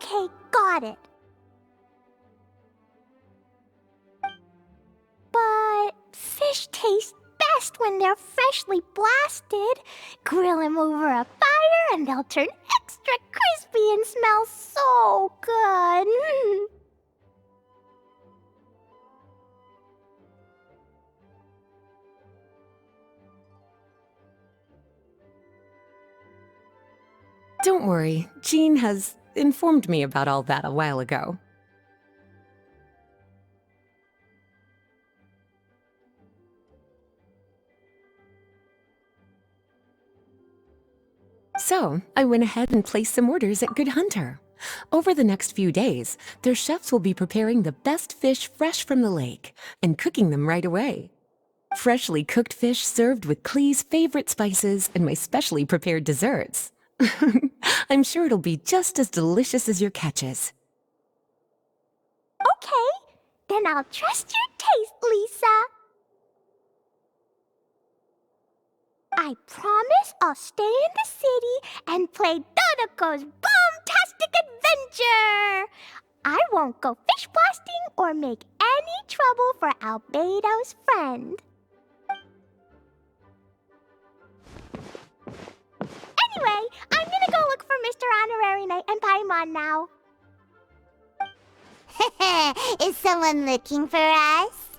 Okay, got it. But fish taste best when they're freshly blasted. Grill them over a fire and they'll turn extra crispy and smell so good. Don't worry, Jean has informed me about all that a while ago. So, I went ahead and placed some orders at Good Hunter. Over the next few days, their chefs will be preparing the best fish fresh from the lake and cooking them right away. Freshly cooked fish served with Klee's favorite spices and my specially prepared desserts. I'm sure it'll be just as delicious as your catches. Okay, then I'll trust your taste, Lisa. I promise I'll stay in the city and play Dodoco's boom-tastic adventure. I won't go fish blasting or make any trouble for Albedo's friend. Anyway, I'm gonna go look for Mr. Honorary Knight and Paimon now. Is someone looking for us?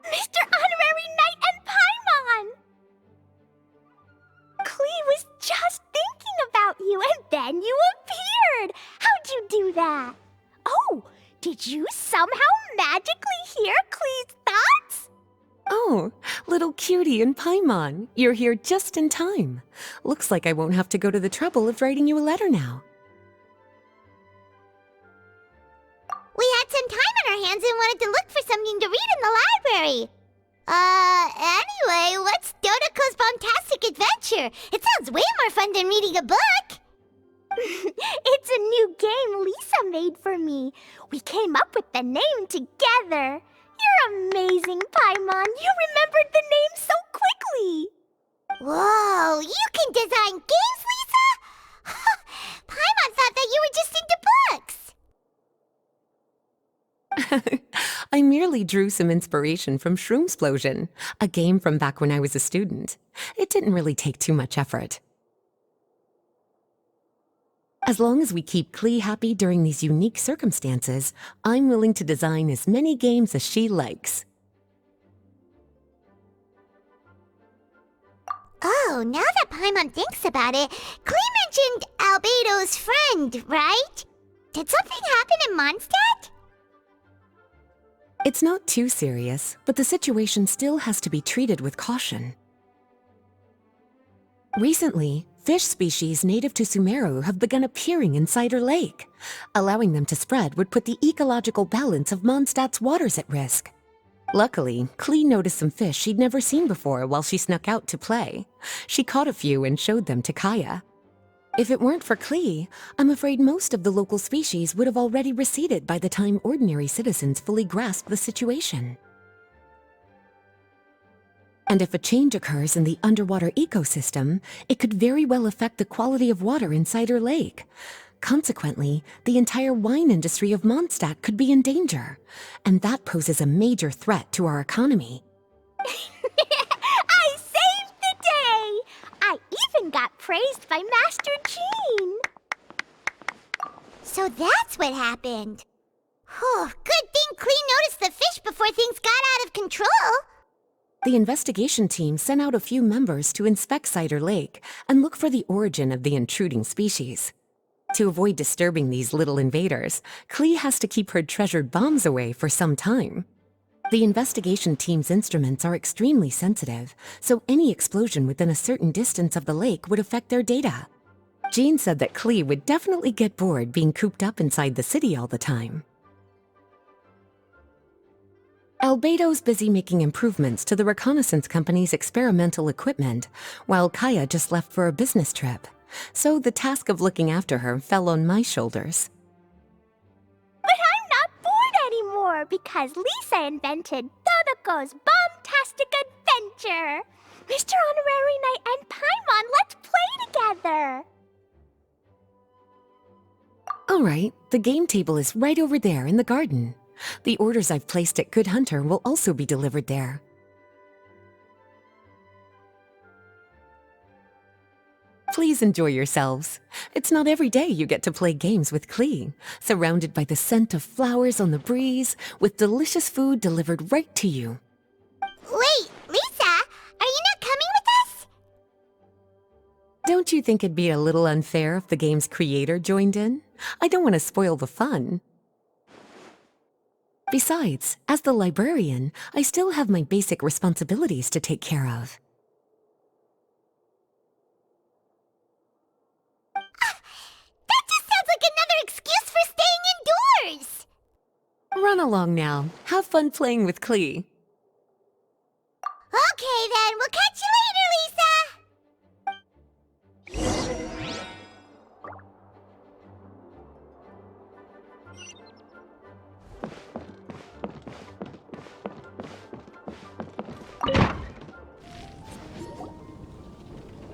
Mr. Honorary Knight and Paimon! Klee was just thinking about you and then you appeared! How'd you do that? Oh, did you somehow magically hear Klee's thoughts? Oh, little cutie and Paimon, you're here just in time. Looks like I won't have to go to the trouble of writing you a letter now. We had some time on our hands and wanted to look for something to read in the library. Anyway, what's Dodoco's Bombastic Adventure? It sounds way more fun than reading a book. It's a new game Lisa made for me. We came up with the name together. You're amazing, Paimon. You remembered the name so quickly. Whoa, you can design games, Lisa? Paimon thought that you were just into books. I merely drew some inspiration from Shroomsplosion, a game from back when I was a student. It didn't really take too much effort. As long as we keep Klee happy during these unique circumstances, I'm willing to design as many games as she likes. Oh, now that Paimon thinks about it, Klee mentioned Albedo's friend, right? Did something happen in Mondstadt? It's not too serious, but the situation still has to be treated with caution. Recently, fish species native to Sumeru have begun appearing in Cider Lake. Allowing them to spread would put the ecological balance of Mondstadt's waters at risk. Luckily, Klee noticed some fish she'd never seen before while she snuck out to play. She caught a few and showed them to Kaya. If it weren't for Klee, I'm afraid most of the local species would have already receded by the time ordinary citizens fully grasp the situation. And if a change occurs in the underwater ecosystem, it could very well affect the quality of water in Cider Lake. Consequently, the entire wine industry of Mondstadt could be in danger, and that poses a major threat to our economy. I saved the day! I even got praised by Master Jean. So that's what happened. Oh, good thing Klee noticed the fish before things got out of control. The investigation team sent out a few members to inspect Cider Lake and look for the origin of the intruding species. To avoid disturbing these little invaders, Klee has to keep her treasured bombs away for some time. The investigation team's instruments are extremely sensitive, so any explosion within a certain distance of the lake would affect their data. Jean said that Klee would definitely get bored being cooped up inside the city all the time. Albedo's busy making improvements to the reconnaissance company's experimental equipment, while Kaya just left for a business trip. So the task of looking after her fell on my shoulders. But I'm not bored anymore because Lisa invented Dodoco's Bombastic Adventure. Mr. Honorary Knight and Paimon, let's play together. All right, the game table is right over there in the garden. The orders I've placed at Good Hunter will also be delivered there. Please enjoy yourselves. It's not every day you get to play games with Klee, surrounded by the scent of flowers on the breeze, with delicious food delivered right to you. Wait, Lisa, are you not coming with us? Don't you think it'd be a little unfair if the game's creator joined in? I don't want to spoil the fun. Besides, as the librarian, I still have my basic responsibilities to take care of. That just sounds like another excuse for staying indoors! Run along now. Have fun playing with Klee. Okay then, we'll catch you later, Lisa!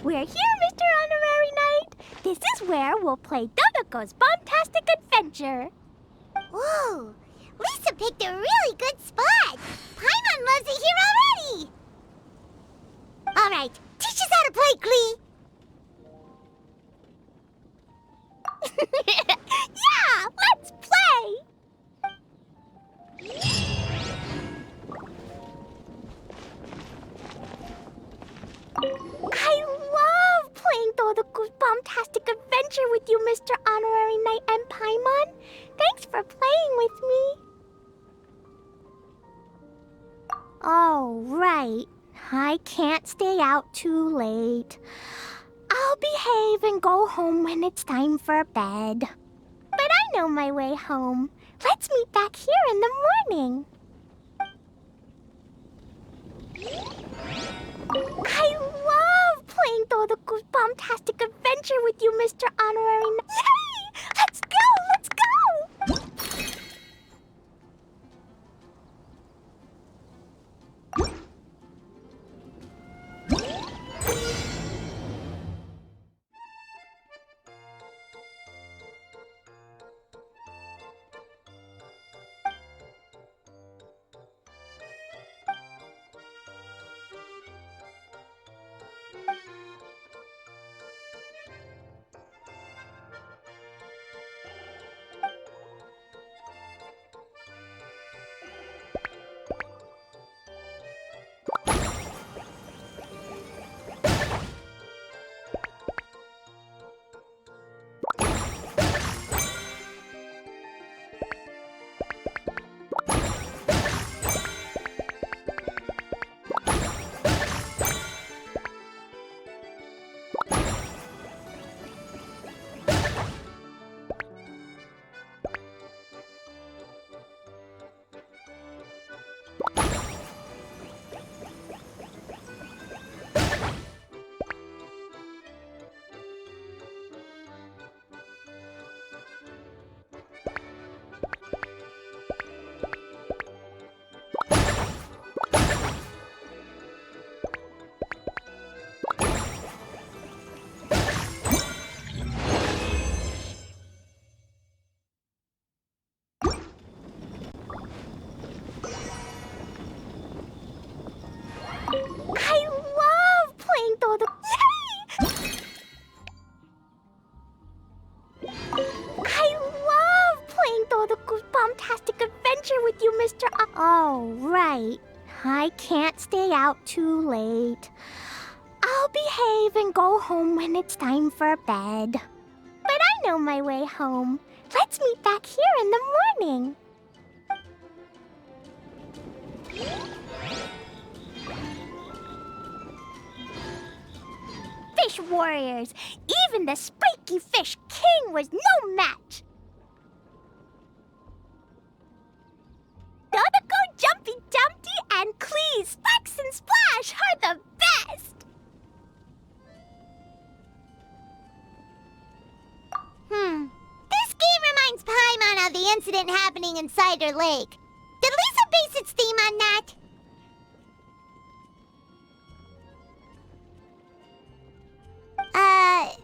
We're here, Mr. Honorary Knight. This is where we'll play Dodoco's Bombtastic Adventure. Whoa, Lisa picked a really good spot. Paimon loves it here already. All right, teach us how to play, Klee. Yeah, let's play! I love playing Dodoco's Bombtastic Adventure with you, Mr. Honorary Knight and Paimon. Thanks for playing with me. Oh, right. I can't stay out too late. I'll behave and go home when it's time for bed. But I know my way home. Let's meet back here in the morning. I love playing Dodoco's Bombtastic Adventure with you, Mr. Honorary Knight. Yay! Let's go! Let's go! I love playing Dodo. Yay! I love playing Dodoco's Bombtastic Adventure with you, Mr. Oh, right. I can't stay out too late. I'll behave and go home when it's time for bed. But I know my way home. Let's meet back here in the morning. Fish warriors! Even the spiky fish king was no match! Dodoco, Jumpy Dumpty, and Klee, Sparks and Splash are the best! This game reminds Paimon of the incident happening in Cider Lake. Did Lisa base its theme on that?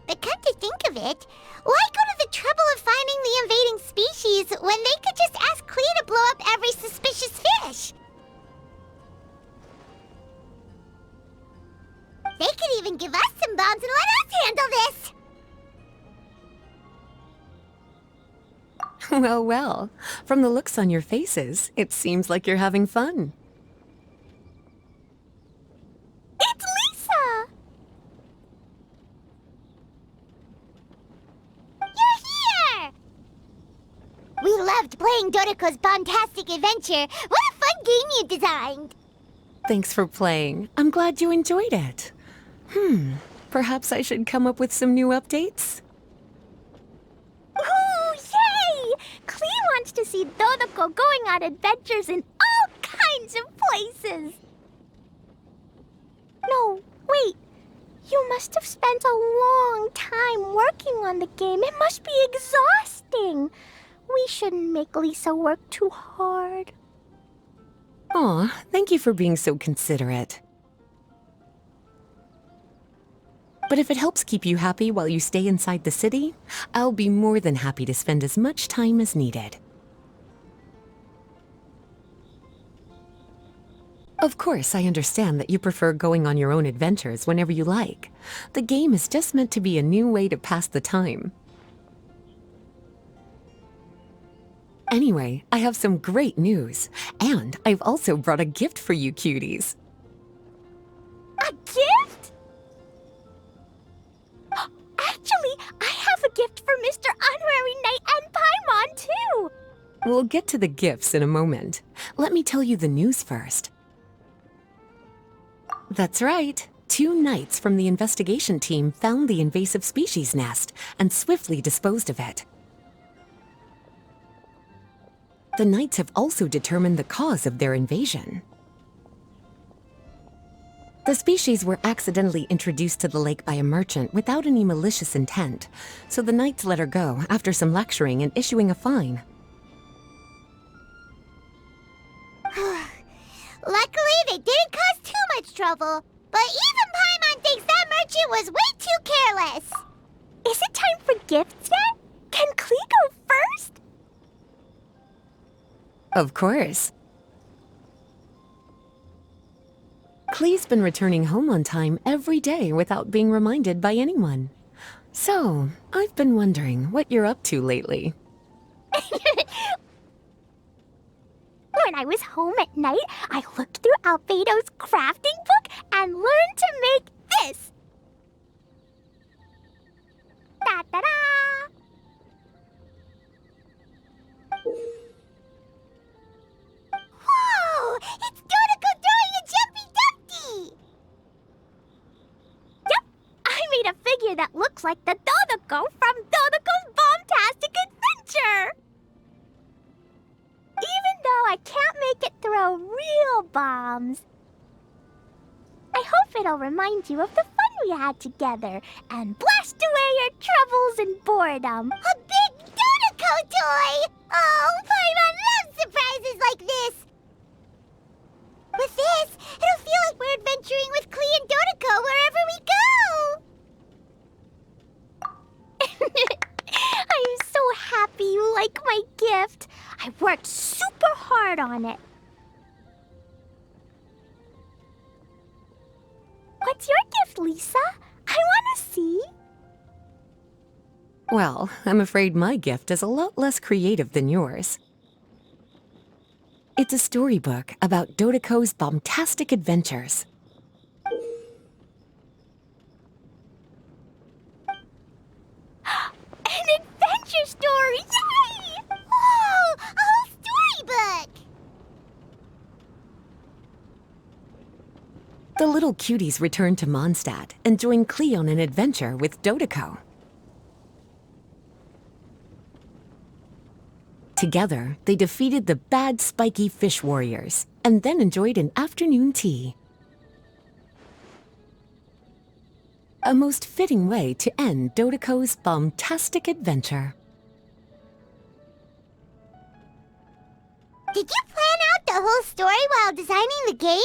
But come to think of it, why go to the trouble of finding the invading species when they could just ask Clea to blow up every suspicious fish? They could even give us some bombs and let us handle this! Well, well. From the looks on your faces, it seems like you're having fun. It's Lisa! You're here! We loved playing Dodoco's Bombtastic Adventure. What a fun game you designed! Thanks for playing. I'm glad you enjoyed it. Perhaps I should come up with some new updates? Ooh, yay! Clea wants to see Dodoco going on adventures in all kinds of places. No, wait. You must have spent a long time working on the game. It must be exhausting. We shouldn't make Lisa work too hard. Aw, thank you for being so considerate. But if it helps keep you happy while you stay inside the city, I'll be more than happy to spend as much time as needed. Of course, I understand that you prefer going on your own adventures whenever you like. The game is just meant to be a new way to pass the time. Anyway, I have some great news. And I've also brought a gift for you cuties. A gift? Actually, I have a gift for Mr. Honorary Knight and Paimon, too. We'll get to the gifts in a moment. Let me tell you the news first. That's right. 2 knights from the investigation team found the invasive species nest and swiftly disposed of it. The knights have also determined the cause of their invasion. The species were accidentally introduced to the lake by a merchant without any malicious intent, so the knights let her go after some lecturing and issuing a fine. Luckily, they didn't cause too much trouble. But even Paimon thinks that merchant was way too careless. Is it time for gifts yet? Can Clea go first? Of course. Clee's been returning home on time every day without being reminded by anyone. So, I've been wondering what you're up to lately. When I was home at night, I looked through Albedo's crafting book and learned to make this. Da-da-da! Whoa! It's Dodoco throwing a jumpy dumpty! Yep, I made a figure that looks like the Dodoco from Dodoco's Bombtastic Adventure! Even though I can't make it throw real bombs. I hope it'll remind you of the fun we had together and blast away your troubles and boredom. A big Dodoco toy! Oh, Paimon loves surprises like this! With this, it'll feel like we're adventuring with Clea and Dodoco wherever we go! I'm so happy you like my gift. I worked super hard on it. What's your gift, Lisa? I want to see. Well, I'm afraid my gift is a lot less creative than yours. It's a storybook about Dodoco's Bombtastic Adventures. An adventure story! Yay! Whoa! A whole storybook! The little cuties return to Mondstadt and join Clea on an adventure with Dodoco. Together, they defeated the bad spiky fish warriors and then enjoyed an afternoon tea. A most fitting way to end Dodoco's Bombtastic Adventure. Did you plan out the whole story while designing the game?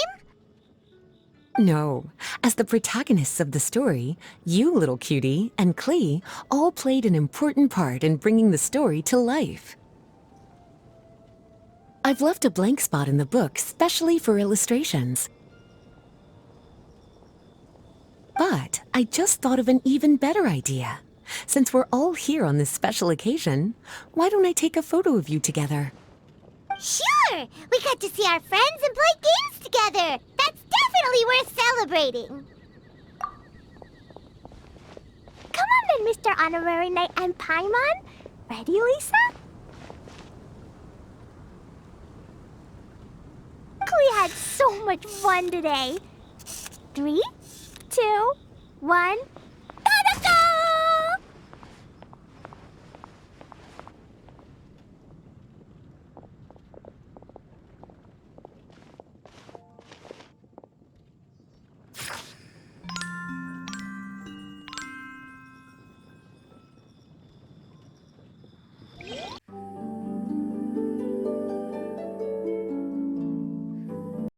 No, As the protagonists of the story, you, little cutie, and Klee all played an important part in bringing the story to life. I've left a blank spot in the book specially for illustrations. But I just thought of an even better idea. Since we're all here on this special occasion, why don't I take a photo of you together? Sure! We got to see our friends and play games together! That's definitely worth celebrating! Come on then, Mr. Honorary Knight and Paimon. Ready, Lisa? We had so much fun today. 3, 2, 1...